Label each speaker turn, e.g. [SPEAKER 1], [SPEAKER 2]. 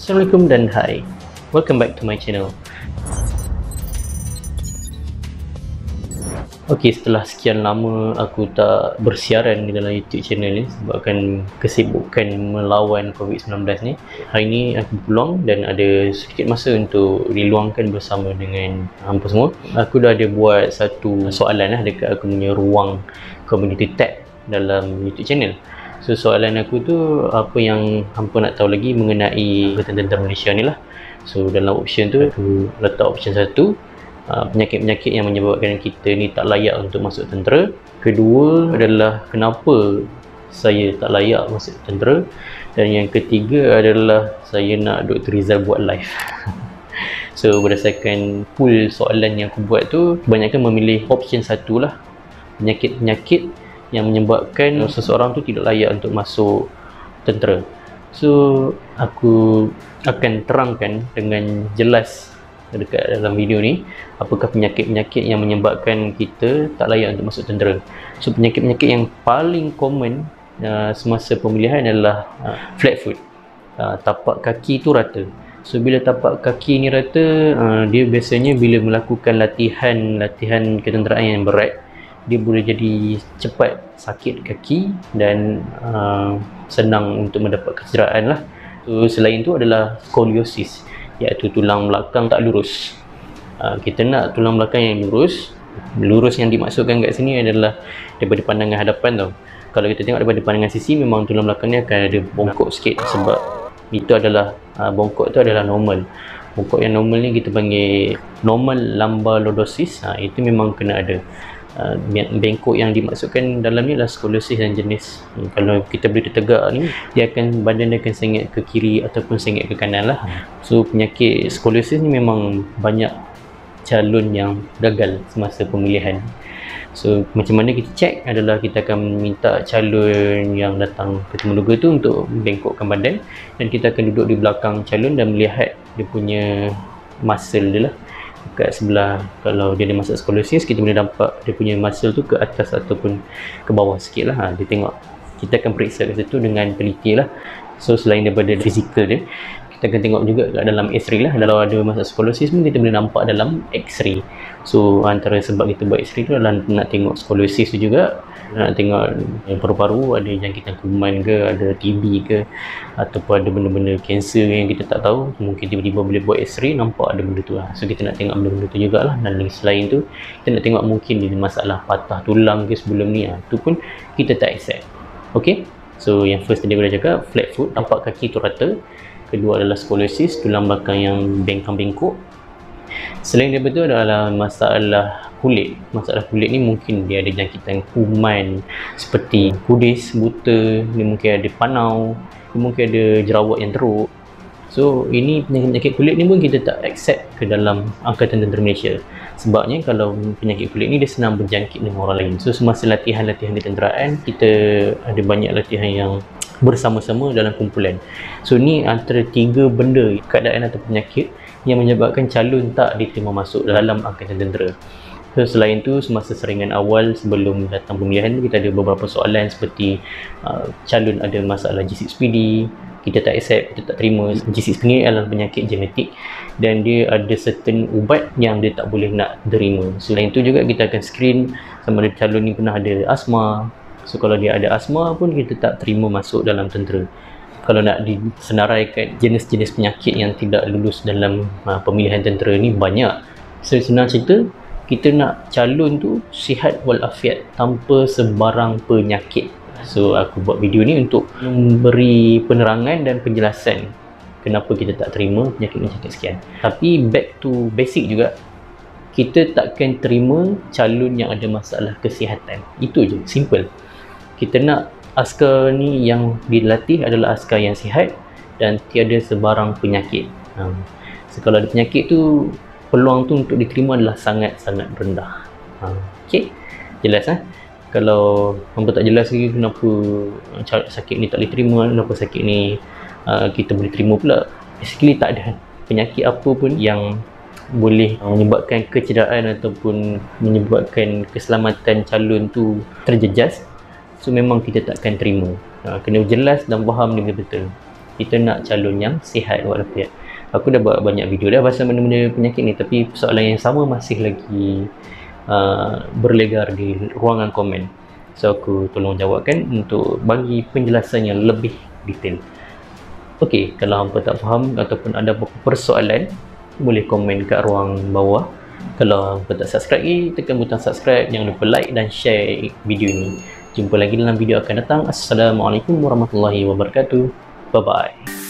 [SPEAKER 1] Assalamualaikum dan hai, welcome back to my channel. Ok, setelah sekian lama aku tak bersiaran di dalam YouTube channel ni sebabkan kesibukan melawan COVID-19 ni, hari ni aku pulang dan ada sedikit masa untuk diluangkan bersama dengan hampa semua. Aku dah ada buat satu soalan dekat aku punya ruang community tab dalam YouTube channel. So soalan aku tu, apa yang hampa nak tahu lagi mengenai tentera Malaysia ni lah. So dalam option tu aku letak option 1, penyakit-penyakit yang menyebabkan kita ni tak layak untuk masuk tentera. Kedua adalah kenapa saya tak layak masuk tentera. Dan yang ketiga adalah saya nak Dr. Rizal buat live. So berdasarkan pool soalan yang aku buat tu, kebanyakan memilih option 1 lah, penyakit-penyakit yang menyebabkan seseorang tu tidak layak untuk masuk tentera. So aku akan terangkan dengan jelas dekat dalam video ni apakah penyakit-penyakit yang menyebabkan kita tak layak untuk masuk tentera. So penyakit-penyakit yang paling common semasa pemilihan adalah flat foot, tapak kaki tu rata. So bila tapak kaki ni rata, dia biasanya bila melakukan latihan ketenteraan yang berat, dia boleh jadi cepat sakit kaki dan senang untuk mendapat kecederaan lah. So selain tu adalah skoliosis, iaitu tulang belakang tak lurus. Kita nak tulang belakang yang lurus. Lurus yang dimaksudkan kat sini adalah daripada pandangan hadapan tau. Kalau kita tengok daripada pandangan sisi, memang tulang belakang ni akan ada bongkok sikit, sebab itu adalah bongkok tu adalah normal. Bongkok yang normal ni kita panggil normal lumbar lordosis. Itu memang kena ada. Bengkok yang dimaksudkan dalam ni adalah skoliosis dan jenis. Kalau kita berdiri tegak ni, badan dia akan sengit ke kiri ataupun sengit ke kanan lah. So penyakit skoliosis ni memang banyak calon yang gagal semasa pemilihan. So macam mana kita check adalah kita akan minta calon yang datang ke Temuduga tu untuk bengkokkan badan, dan kita akan duduk di belakang calon dan melihat dia punya muscle dia lah. Dekat sebelah, kalau dia ada masalah skoliosis, kita boleh nampak dia punya muscle tu ke atas ataupun ke bawah sikit lah. Dia tengok, kita akan periksa kat situ dengan teliti lah. So selain daripada fizikal dia, kita akan tengok juga kat dalam X-ray lah. Kalau ada masalah skoliosis pun kita boleh nampak dalam X-ray. So antara sebab kita buat X-ray tu adalah nak tengok skoliosis tu juga, nak tengok yang paru-paru ada jangkitan kuman ke, ada TB ke, ataupun ada benda-benda kanser yang kita tak tahu. Mungkin tiba-tiba boleh buat X-ray nampak ada benda tu lah. So kita nak tengok benda-benda tu jugalah. Dan selain tu, kita nak tengok mungkin dia masalah patah tulang ke sebelum ni, tu pun kita tak accept. Ok, so yang first tadi aku dah cakap, flat foot, tapak kaki tu rata. Kedua adalah skoliosis, tulang belakang yang bengkang-bengkok. Selain daripada itu adalah masalah kulit. Masalah kulit ni mungkin dia ada jangkitan kuman seperti kudis, buta, dia mungkin ada panau, dia mungkin ada jerawat yang teruk. So ini penyakit kulit ni pun kita tak accept ke dalam Angkatan Tentera Malaysia. Sebabnya kalau penyakit kulit ni dia senang berjangkit dengan orang lain. So semasa latihan-latihan ketenteraan, kita ada banyak latihan yang bersama-sama dalam kumpulan. So ni antara 3 benda, keadaan atau penyakit yang menyebabkan calon tak diterima masuk dalam Angkatan Tentera. So selain tu, semasa saringan awal sebelum datang pemilihan, kita ada beberapa soalan seperti calon ada masalah G6PD, kita tak accept, kita tak terima. G6PD ni adalah penyakit genetik dan dia ada certain ubat yang dia tak boleh nak terima. Selain tu juga kita akan screen sama ada calon ni pernah ada asma. So kalau dia ada asma pun kita tak terima masuk dalam tentera. Kalau nak disenaraikan jenis-jenis penyakit yang tidak lulus dalam pemilihan tentera ni banyak. So senang cerita, kita nak calon tu sihat walafiat tanpa sebarang penyakit. So aku buat video ni untuk memberi penerangan dan penjelasan kenapa kita tak terima penyakit-penyakit sekian. Tapi back to basic juga, kita takkan terima calon yang ada masalah kesihatan. Itu je, simple. Kita nak askar ni yang dilatih adalah askar yang sihat dan tiada sebarang penyakit. So kalau ada penyakit tu, peluang tu untuk diterima adalah sangat-sangat rendah. Ok, jelas Kalau hampa tak jelas lagi kenapa sakit ni tak boleh terima, kenapa sakit ni kita boleh terima pula, basically tak ada penyakit apa pun yang boleh menyebabkan kecederaan ataupun menyebabkan keselamatan calon tu terjejas. So memang kita takkan terima. Kena jelas dan faham dia betul. kita nak calon yang sihat walafiat. Aku dah buat banyak video dah pasal benda-benda penyakit ni, tapi persoalan yang sama masih lagi berlegar di ruangan komen. So aku tolong jawabkan untuk bagi penjelasan yang lebih detail. Okey, kalau hampa tak faham ataupun ada apa-apa persoalan, boleh komen kat ruang bawah. Kalau hampa tak subscribe lagi, tekan butang subscribe. Jangan lupa like dan share video ni. Jumpa lagi dalam video akan datang. Assalamualaikum warahmatullahi wabarakatuh. Bye bye.